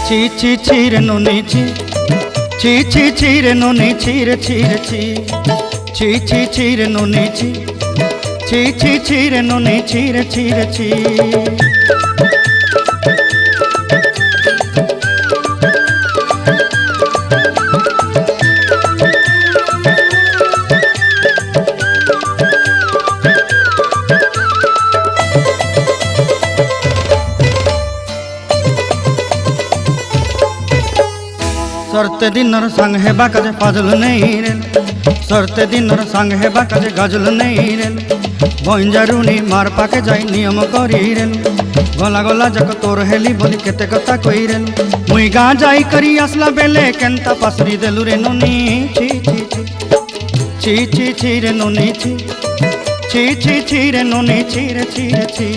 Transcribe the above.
ছি ছি ছি রে নুনি ছি, ছি ছি ছি রে নুনি ছি রে ছি রে ছি, ছি ছি ছি রে নুনি ছি, ছি ছি ছি রে নুনি ছি রে ছি রে ছি। सरते दिनर संग हेबा काजे फाजल नहीं रेल, सरते दिनर संग हेबा काजे गजल नहीं रेल, बंजारुनी मार पाके जाई नियम करी रेल, गला गला जक तोर हेली बोली केते कथा कई रेल, मुई गा जाई करी असला बेले केंता पासरी देलु रे नुनी छी छी छी, छी छी छी रे नुनी छी, छी छी छी रे नुनी छी रे छी रे छी।